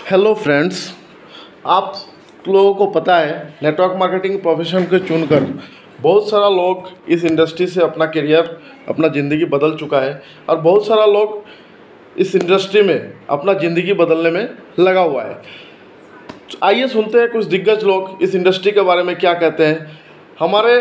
Hello friends, आप लोगों को पता है नेटवर्क मार्केटिंग प्रोफेशन को चुनकर बहुत सारा लोग इस इंडस्ट्री से अपना करियर, अपना ज़िंदगी बदल चुका है और बहुत सारा लोग इस इंडस्ट्री में अपना ज़िंदगी बदलने में लगा हुआ है। आइए सुनते हैं कुछ दिग्गज लोग इस इंडस्ट्री के बारे में क्या कहते हैं। हमारे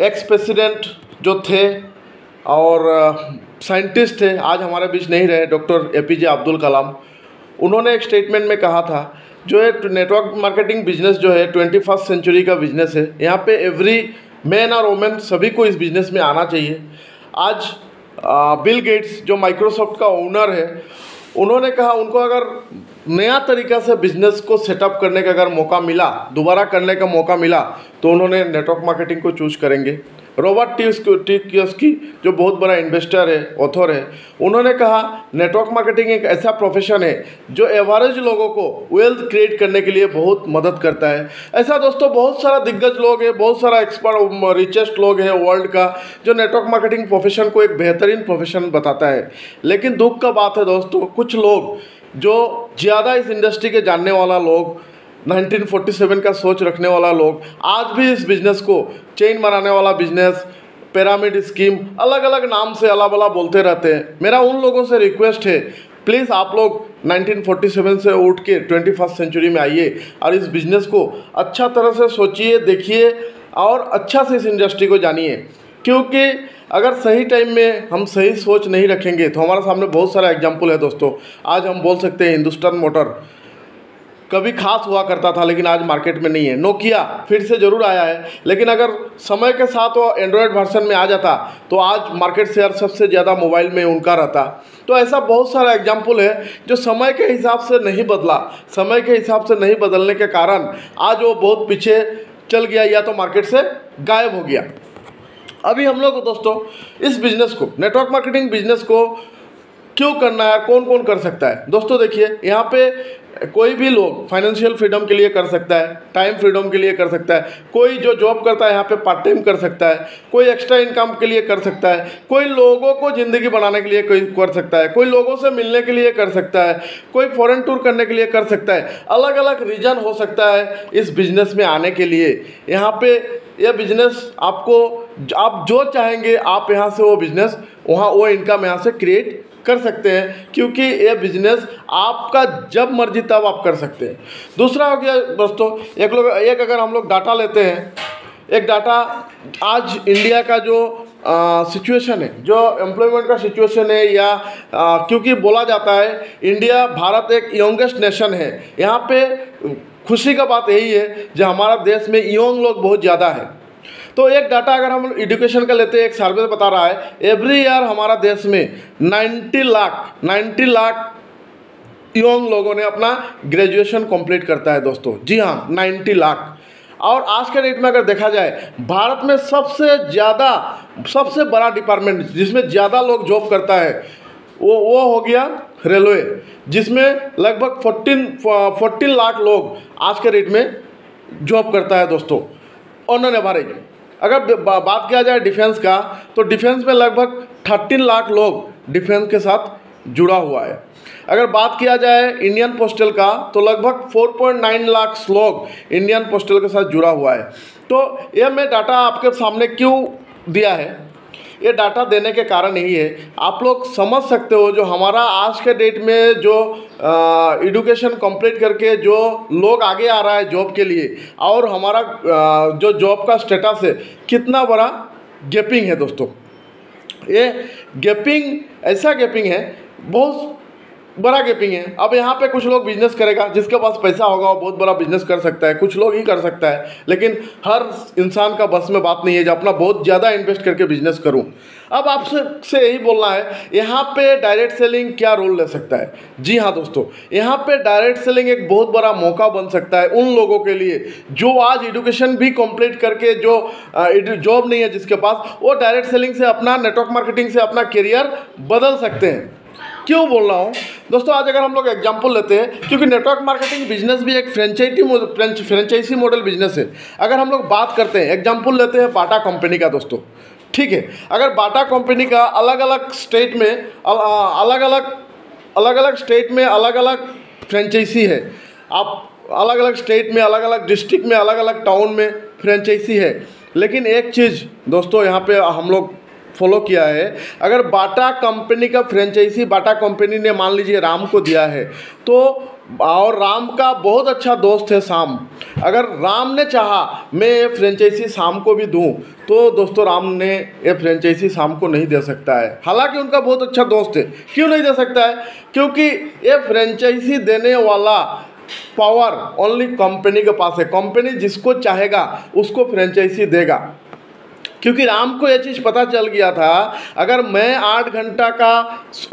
एक्स प्रेसिडेंट जो थे और साइंटिस्ट थे, आज हमारे बीच नहीं रहे, डॉक्टर APJ अब्दुल कलाम, उन्होंने एक स्टेटमेंट में कहा था जो है नेटवर्क मार्केटिंग बिजनेस जो है 21st सेंचुरी का बिजनेस है। यहाँ पे एवरी मैन और वोमेन सभी को इस बिज़नेस में आना चाहिए। आज बिल गेट्स जो माइक्रोसॉफ्ट का ओनर है, उन्होंने कहा उनको अगर नया तरीका से बिज़नेस को सेटअप करने का अगर मौका मिला, दोबारा करने का मौका मिला, तो उन्होंने नेटवर्क मार्केटिंग को चूज़ करेंगे। रॉबर्ट टी कियोस्की जो बहुत बड़ा इन्वेस्टर है, ऑथर है, उन्होंने कहा नेटवर्क मार्केटिंग एक ऐसा प्रोफेशन है जो एवरेज लोगों को वेल्थ क्रिएट करने के लिए बहुत मदद करता है। ऐसा दोस्तों बहुत सारा दिग्गज लोग हैं, बहुत सारा एक्सपर्ट रिचेस्ट लोग हैं वर्ल्ड का, जो नेटवर्क मार्केटिंग प्रोफेशन को एक बेहतरीन प्रोफेशन बताता है। लेकिन दुख का बात है दोस्तों, कुछ लोग जो ज़्यादा इस इंडस्ट्री के जानने वाला लोग, 1947 का सोच रखने वाला लोग, आज भी इस बिज़नेस को चेन बनाने वाला बिजनेस, पिरामिड स्कीम, अलग अलग नाम से अला बला बोलते रहते हैं। मेरा उन लोगों से रिक्वेस्ट है, प्लीज़ आप लोग 1947 से उठ के 21st सेंचुरी में आइए और इस बिज़नेस को अच्छा तरह से सोचिए, देखिए और अच्छा से इस इंडस्ट्री को जानिए। क्योंकि अगर सही टाइम में हम सही सोच नहीं रखेंगे तो हमारे सामने बहुत सारा एग्जाम्पल है दोस्तों। आज हम बोल सकते हैं हिंदुस्तान मोटर कभी खास हुआ करता था लेकिन आज मार्केट में नहीं है। नोकिया फिर से ज़रूर आया है, लेकिन अगर समय के साथ वो एंड्रॉयड वर्जन में आ जाता तो आज मार्केट शेयर सबसे ज़्यादा मोबाइल में उनका रहता। तो ऐसा बहुत सारा एग्जाम्पल है जो समय के हिसाब से नहीं बदला, समय के हिसाब से नहीं बदलने के कारण आज वो बहुत पीछे चल गया या तो मार्केट से गायब हो गया। अभी हम लोग दोस्तों इस बिज़नेस को, नेटवर्क मार्केटिंग बिजनेस को क्यों करना है, कौन कौन कर सकता है। दोस्तों देखिए, यहाँ पे कोई भी लोग फाइनेंशियल फ्रीडम के लिए कर सकता है, टाइम फ्रीडम के लिए कर सकता है, कोई जो जॉब करता है यहाँ पे पार्ट टाइम कर सकता है, कोई एक्स्ट्रा इनकम के लिए कर सकता है, कोई लोगों को ज़िंदगी बनाने के लिए कोई कर सकता है, कोई लोगों से मिलने के लिए कर सकता है, कोई फॉरेन टूर करने के लिए कर सकता है। अलग अलग रीज़न हो सकता है इस बिज़नेस में आने के लिए। यहाँ पे यह बिज़नेस आपको, आप जो चाहेंगे आप यहाँ से वो बिज़नेस, वहाँ वो इनकम यहाँ से क्रिएट कर सकते हैं, क्योंकि ये बिज़नेस आपका जब मर्जी तब आप कर सकते हैं। दूसरा हो गया दोस्तों, एक अगर हम लोग डाटा लेते हैं, एक डाटा आज इंडिया का जो सिचुएशन है, जो एम्प्लॉयमेंट का सिचुएशन है, या क्योंकि बोला जाता है इंडिया, भारत एक यंगेस्ट नेशन है। यहाँ पे खुशी का बात यही है जो हमारा देश में यंग लोग बहुत ज़्यादा है। तो एक डाटा अगर हम एजुकेशन का लेते हैं, एक सर्वे बता रहा है एवरी ईयर हमारा देश में 90 लाख यंग लोगों ने अपना ग्रेजुएशन कंप्लीट करता है दोस्तों। जी हाँ, 90 लाख। और आज के डेट में अगर देखा जाए, भारत में सबसे बड़ा डिपार्टमेंट जिसमें ज़्यादा लोग जॉब करता है वो हो गया रेलवे, जिसमें लगभग 14 लाख लोग आज के डेट में जॉब करता है दोस्तों ऑन एन एवरेज। अगर बात किया जाए डिफेंस का, तो डिफेंस में लगभग 13 लाख लोग डिफेंस के साथ जुड़ा हुआ है। अगर बात किया जाए इंडियन पोस्टल का, तो लगभग 4.9 लाख लोग इंडियन पोस्टल के साथ जुड़ा हुआ है। तो यह मैं डाटा आपके सामने क्यों दिया है, ये डाटा देने के कारण यही है, आप लोग समझ सकते हो जो हमारा आज के डेट में जो एजुकेशन कंप्लीट करके जो लोग आगे आ रहा है जॉब के लिए, और हमारा जो जॉब का स्टेटस है, कितना बड़ा गैपिंग है दोस्तों। ये गैपिंग ऐसा गैपिंग है, बहुत बड़ा गैपिंग है। अब यहाँ पे कुछ लोग बिजनेस करेगा, जिसके पास पैसा होगा वो बहुत बड़ा बिजनेस कर सकता है, कुछ लोग ही कर सकता है, लेकिन हर इंसान का बस में बात नहीं है जो अपना बहुत ज़्यादा इन्वेस्ट करके बिजनेस करूँ। अब आपसे यही बोलना है, यहाँ पे डायरेक्ट सेलिंग क्या रोल ले सकता है। जी हाँ दोस्तों, यहाँ पे डायरेक्ट सेलिंग एक बहुत बड़ा मौका बन सकता है उन लोगों के लिए जो आज एजुकेशन भी कंप्लीट करके जो जॉब नहीं है जिसके पास, वो डायरेक्ट सेलिंग से अपना, नेटवर्क मार्केटिंग से अपना करियर बदल सकते हैं। क्यों बोल रहा हूँ दोस्तों, आज अगर हम लोग एग्जांपल लेते हैं, क्योंकि नेटवर्क मार्केटिंग बिजनेस भी एक फ्रेंचाइजी मॉडल बिजनेस है। अगर हम लोग बात करते हैं, एग्जांपल लेते हैं बाटा कंपनी का दोस्तों, ठीक है। अगर बाटा कंपनी का अलग अलग स्टेट में अलग अलग फ्रेंचाइजी है। आप अलग अलग स्टेट में, अलग अलग डिस्ट्रिक्ट में, अलग अलग टाउन में फ्रेंचाइजी है। लेकिन एक चीज़ दोस्तों यहाँ पे हम लोग फॉलो किया है, अगर बाटा कंपनी का फ्रेंचाइजी बाटा कंपनी ने मान लीजिए राम को दिया है, तो और राम का बहुत अच्छा दोस्त है शाम, अगर राम ने चाहा मैं ये फ्रेंचाइजी शाम को भी दूं, तो दोस्तों राम ने ये फ्रेंचाइजी शाम को नहीं दे सकता है। हालांकि उनका बहुत अच्छा दोस्त है। क्यों नहीं दे सकता है? क्योंकि ये फ्रेंचाइजी देने वाला पावर ओनली कंपनी के पास है। कंपनी जिसको चाहेगा उसको फ्रेंचाइजी देगा। क्योंकि राम को ये चीज़ पता चल गया था, अगर मैं 8 घंटा का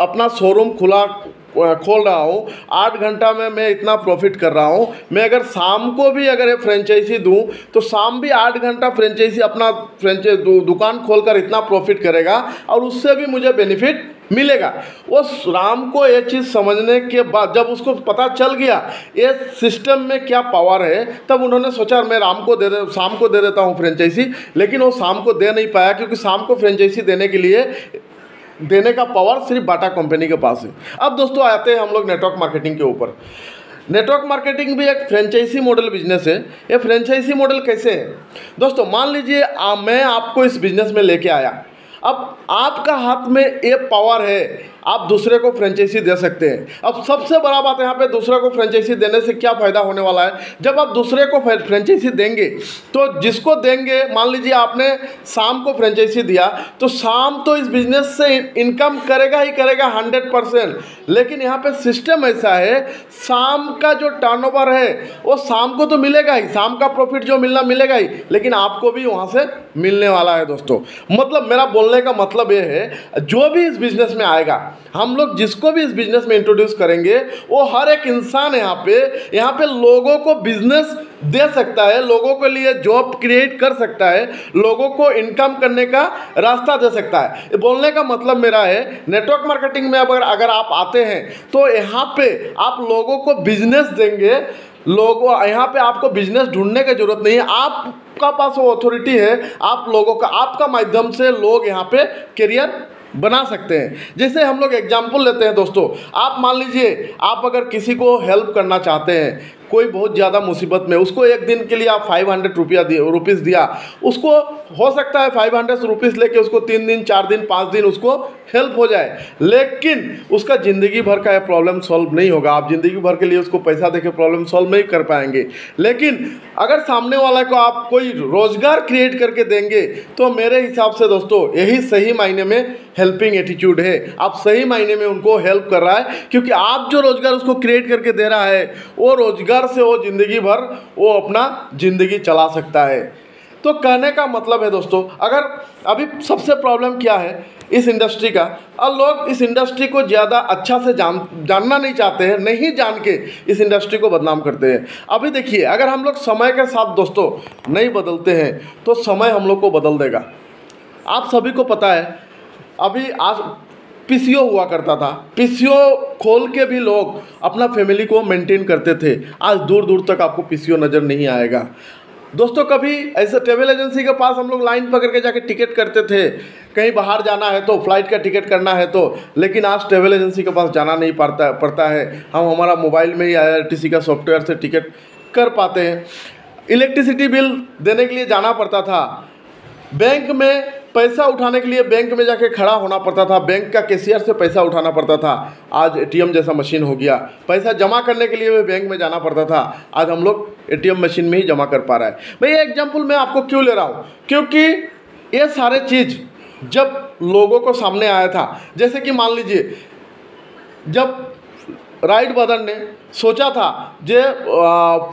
अपना शोरूम खोल रहा हूँ, 8 घंटा में मैं इतना प्रॉफिट कर रहा हूँ, मैं अगर शाम को भी अगर ये फ्रेंचाइजी दूँ तो शाम भी 8 घंटा फ्रेंचाइजी अपना दुकान खोलकर इतना प्रॉफिट करेगा और उससे भी मुझे बेनिफिट मिलेगा। वो राम को ये चीज़ समझने के बाद जब उसको पता चल गया ये सिस्टम में क्या पावर है, तब उन्होंने सोचा मैं शाम को दे देता हूँ फ्रेंचाइजी। लेकिन वो शाम को दे नहीं पाया, क्योंकि शाम को फ्रेंचाइजी देने का पावर सिर्फ बाटा कंपनी के पास है। अब दोस्तों आते हैं हम लोग नेटवर्क मार्केटिंग के ऊपर। नेटवर्क मार्केटिंग भी एक फ्रेंचाइजी मॉडल बिजनेस है। ये फ्रेंचाइजी मॉडल कैसे है दोस्तों? मान लीजिए मैं आपको इस बिज़नेस में लेके आया, अब आपका हाथ में ये पावर है, आप दूसरे को फ्रेंचाइजी दे सकते हैं। अब सबसे बड़ा बात यहाँ पे दूसरे को फ्रेंचाइजी देने से क्या फ़ायदा होने वाला है? जब आप दूसरे को फ्रेंचाइजी देंगे तो जिसको देंगे, मान लीजिए आपने शाम को फ्रेंचाइजी दिया, तो शाम तो इस बिज़नेस से इनकम करेगा ही करेगा 100%। लेकिन यहाँ पे सिस्टम ऐसा है, शाम का जो टर्नओवर है वो शाम को तो मिलेगा ही, शाम का प्रॉफिट जो मिलेगा ही, लेकिन आपको भी वहाँ से मिलने वाला है दोस्तों। मतलब मेरा बोलने का मतलब ये है, जो भी इस बिज़नेस में आएगा, हम लोग जिसको भी इस बिज़नेस में इंट्रोड्यूस करेंगे, वो हर एक इंसान यहाँ पे लोगों को बिजनेस दे सकता है, लोगों के लिए जॉब क्रिएट कर सकता है, लोगों को इनकम करने का रास्ता दे सकता है। बोलने का मतलब मेरा है, नेटवर्क मार्केटिंग में अगर आप आते हैं तो यहाँ पे आप लोगों को बिजनेस देंगे। लोगों यहाँ पे आपको बिजनेस ढूंढने की जरूरत नहीं है, आपका पास वो अथॉरिटी है, आप लोगों का आपका माध्यम से लोग यहाँ पे करियर बना सकते हैं। जैसे हम लोग एग्जाम्पल लेते हैं दोस्तों, आप मान लीजिए आप अगर किसी को हेल्प करना चाहते हैं, कोई बहुत ज़्यादा मुसीबत में, उसको एक दिन के लिए आप 500 रुपीज़ दिया, उसको हो सकता है 500 रुपीज़ लेके उसको 3 दिन 4 दिन 5 दिन उसको हेल्प हो जाए, लेकिन उसका ज़िंदगी भर का प्रॉब्लम सॉल्व नहीं होगा। आप ज़िंदगी भर के लिए उसको पैसा देके प्रॉब्लम सॉल्व नहीं कर पाएंगे। लेकिन अगर सामने वाला को आप कोई रोज़गार क्रिएट करके देंगे, तो मेरे हिसाब से दोस्तों यही सही मायने में हेल्पिंग एटीट्यूड है। आप सही मायने में उनको हेल्प कर रहा है, क्योंकि आप जो रोज़गार उसको क्रिएट करके दे रहा है, वो रोज़गार से वो ज़िंदगी भर वो अपना ज़िंदगी चला सकता है। तो कहने का मतलब है दोस्तों, अगर अभी सबसे प्रॉब्लम क्या है इस इंडस्ट्री का, और लोग इस इंडस्ट्री को ज़्यादा अच्छा से जानना नहीं चाहते हैं, नहीं जान के इस इंडस्ट्री को बदनाम करते हैं। अभी देखिए, अगर हम लोग समय के साथ दोस्तों नहीं बदलते हैं तो समय हम लोग को बदल देगा। आप सभी को पता है, अभी आज पीसीओ हुआ करता था, पीसीओ खोल के भी लोग अपना फैमिली को मेंटेन करते थे। आज दूर दूर तक आपको पीसीओ नज़र नहीं आएगा दोस्तों। कभी ऐसे ट्रेवल एजेंसी के पास हम लोग लाइन पकड़ के जाके टिकट करते थे, कहीं बाहर जाना है तो, फ्लाइट का टिकट करना है तो, लेकिन आज ट्रेवल एजेंसी के पास जाना नहीं पड़ता है। हम हमारा मोबाइल में ही IRTC का सॉफ्टवेयर से टिकट कर पाते हैं। इलेक्ट्रिसिटी बिल देने के लिए जाना पड़ता था, बैंक में पैसा उठाने के लिए बैंक में जाके खड़ा होना पड़ता था, बैंक का कैशियर से पैसा उठाना पड़ता था। आज ATM जैसा मशीन हो गया। पैसा जमा करने के लिए भी बैंक में जाना पड़ता था, आज हम लोग ATM मशीन में ही जमा कर पा रहा है। मैं ये एग्जांपल मैं आपको क्यों ले रहा हूँ, क्योंकि ये सारे चीज़ जब लोगों को सामने आया था, जैसे कि मान लीजिए जब राइट ब्रदर ने सोचा था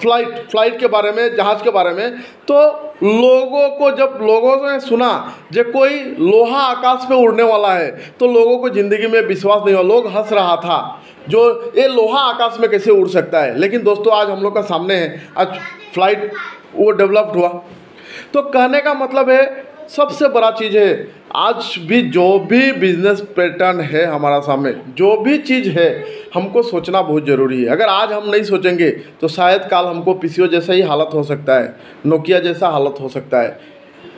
फ्लाइट के बारे में, जहाज़ के बारे में, तो जब लोगों ने सुना जो कोई लोहा आकाश पे उड़ने वाला है, तो लोगों को ज़िंदगी में विश्वास नहीं हुआ। लोग हंस रहा था, जो ये लोहा आकाश में कैसे उड़ सकता है। लेकिन दोस्तों आज हम लोग का सामने है, आज फ्लाइट वो डेवलप्ड हुआ। तो कहने का मतलब है, सबसे बड़ा चीज़ है, आज भी जो भी बिजनेस पैटर्न है हमारा सामने, जो भी चीज़ है, हमको सोचना बहुत ज़रूरी है। अगर आज हम नहीं सोचेंगे तो शायद कल हमको पीसीओ जैसा ही हालत हो सकता है, नोकिया जैसा हालत हो सकता है।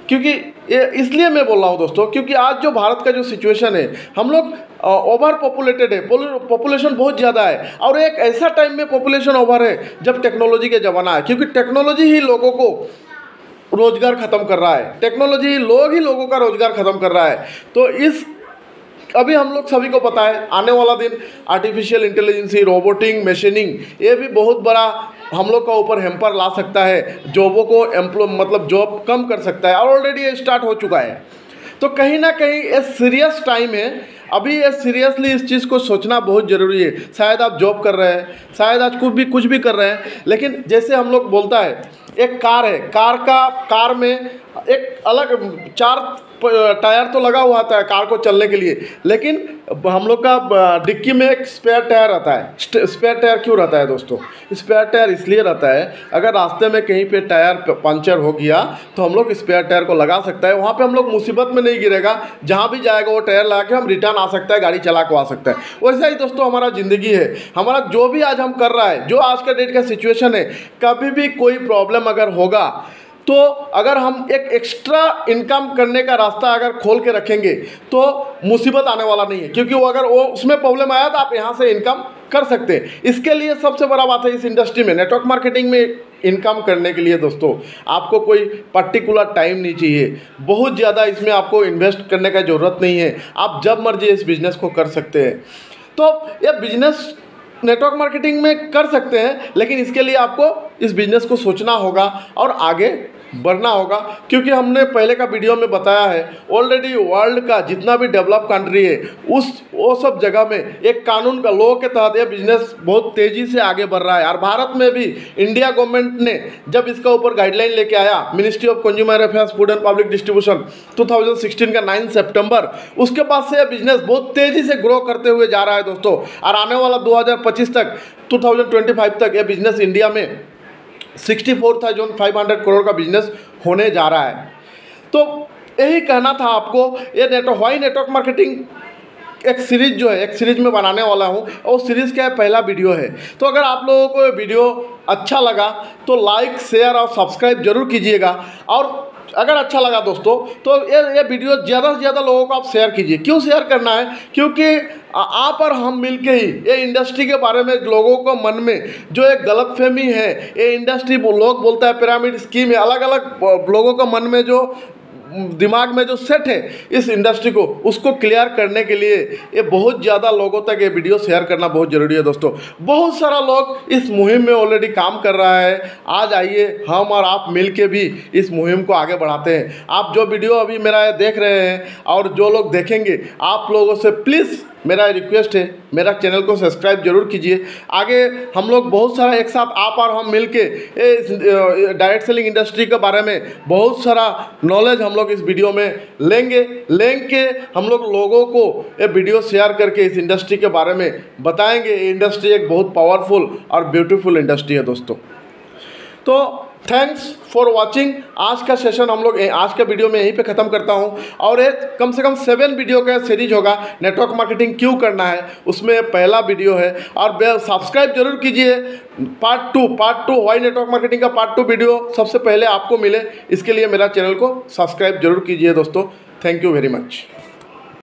क्योंकि ये इसलिए मैं बोल रहा हूँ दोस्तों, क्योंकि आज जो भारत का जो सिचुएशन है, हम लोग ओवर पॉपुलेटेड है, पॉपुलेशन बहुत ज़्यादा है, और एक ऐसा टाइम में पॉपुलेशन ओवर है जब टेक्नोलॉजी का ज़माना है, क्योंकि टेक्नोलॉजी ही लोगों को रोज़गार ख़त्म कर रहा है, टेक्नोलॉजी लोग ही लोगों का रोज़गार ख़त्म कर रहा है। तो इस अभी हम लोग सभी को पता है आने वाला दिन आर्टिफिशियल इंटेलिजेंसी, रोबोटिंग, मशीनिंग, ये भी बहुत बड़ा हम लोग का ऊपर हेम्पर ला सकता है, जॉबों को मतलब जॉब कम कर सकता है, और ऑलरेडी ये स्टार्ट हो चुका है। तो कहीं ना कहीं ये सीरियस टाइम है, अभी ये सीरियसली इस चीज़ को सोचना बहुत ज़रूरी है। शायद आप जॉब कर रहे हैं, शायद आज कुछ भी कर रहे हैं, लेकिन जैसे हम लोग बोलता है एक कार है, कार में एक अलग 4 टायर तो लगा हुआ आता है कार को चलने के लिए, लेकिन हम लोग का डिक्की में एक स्पेयर टायर रहता है। स्पेयर टायर क्यों रहता है दोस्तों? स्पेयर टायर इसलिए रहता है, अगर रास्ते में कहीं पे टायर पंचर हो गया तो हम लोग स्पेयर टायर को लगा सकता है, वहाँ पे हम लोग मुसीबत में नहीं गिरेगा, जहाँ भी जाएगा वो टायर लगा के हम रिटर्न आ सकता है, गाड़ी चला के आ सकता है। वैसा ही दोस्तों हमारा ज़िंदगी है, हमारा जो भी आज हम कर रहा है, जो आज का डेट का सिचुएशन है, कभी भी कोई प्रॉब्लम अगर होगा तो अगर हम एक एक्स्ट्रा इनकम करने का रास्ता अगर खोल के रखेंगे तो मुसीबत आने वाला नहीं है, क्योंकि वो अगर वो उसमें प्रॉब्लम आया तो आप यहाँ से इनकम कर सकते हैं। इसके लिए सबसे बड़ा बात है इस इंडस्ट्री में, नेटवर्क मार्केटिंग में इनकम करने के लिए दोस्तों आपको कोई पर्टिकुलर टाइम नहीं चाहिए, बहुत ज़्यादा इसमें आपको इन्वेस्ट करने का ज़रूरत नहीं है, आप जब मर्जी इस बिज़नेस को कर सकते हैं। तो ये बिज़नेस नेटवर्क मार्केटिंग में कर सकते हैं, लेकिन इसके लिए आपको इस बिज़नेस को सोचना होगा और आगे बढ़ना होगा, क्योंकि हमने पहले का वीडियो में बताया है ऑलरेडी वर्ल्ड का जितना भी डेवलप कंट्री है वो सब जगह में एक कानून का लॉ के तहत ये बिज़नेस बहुत तेज़ी से आगे बढ़ रहा है। और भारत में भी इंडिया गवर्नमेंट ने जब इसका ऊपर गाइडलाइन लेके आया, ministry of consumer affairs, food and public distribution 2016 का 9 सितंबर, उसके बाद से यह बिज़नेस बहुत तेज़ी से ग्रो करते हुए जा रहा है दोस्तों। और आने वाला 2025 तक 2025 तक ये बिज़नेस इंडिया में 64,500 करोड़ का बिजनेस होने जा रहा है। तो यही कहना था आपको, ये नेटवर्क मार्केटिंग एक सीरीज़ जो है, एक सीरीज़ में बनाने वाला हूँ, और सीरीज़ का पहला वीडियो है। तो अगर आप लोगों को ये वीडियो अच्छा लगा तो लाइक, शेयर और सब्सक्राइब जरूर कीजिएगा, और अगर अच्छा लगा दोस्तों तो ये वीडियो ज़्यादा से ज़्यादा लोगों को आप शेयर कीजिए। क्यों शेयर करना है? क्योंकि आप और हम मिलके ही ये इंडस्ट्री के बारे में लोगों को मन में जो एक गलतफहमी है, ये इंडस्ट्री लोग बोलता है पिरामिड स्कीम है, अलग अलग लोगों को मन में जो दिमाग में जो सेट है इस इंडस्ट्री को, उसको क्लियर करने के लिए ये बहुत ज़्यादा लोगों तक ये वीडियो शेयर करना बहुत ज़रूरी है दोस्तों। बहुत सारा लोग इस मुहिम में ऑलरेडी काम कर रहा है, आज आइए हम और आप मिल के भी इस मुहिम को आगे बढ़ाते हैं। आप जो वीडियो अभी मेरा देख रहे हैं और जो लोग देखेंगे, आप लोगों से प्लीज़ मेरा रिक्वेस्ट है, मेरा चैनल को सब्सक्राइब जरूर कीजिए। आगे हम लोग बहुत सारा एक साथ आप और हम मिलके डायरेक्ट सेलिंग इंडस्ट्री के बारे में बहुत सारा नॉलेज हम लोग इस वीडियो में लेंगे हम लोग लोगों को ये वीडियो शेयर करके इस इंडस्ट्री के बारे में बताएंगे। ये इंडस्ट्री एक बहुत पावरफुल और ब्यूटीफुल इंडस्ट्री है दोस्तों। तो थैंक्स फॉर वॉचिंग। आज का सेशन हम लोग आज का वीडियो में यहीं पे ख़त्म करता हूं, और ये कम से कम 7 वीडियो का सीरीज होगा, नेटवर्क मार्केटिंग क्यों करना है, उसमें पहला वीडियो है। और सब्सक्राइब जरूर कीजिए। Part two why network marketing का पार्ट 2 वीडियो सबसे पहले आपको मिले, इसके लिए मेरा चैनल को सब्सक्राइब जरूर कीजिए दोस्तों। Thank you very much.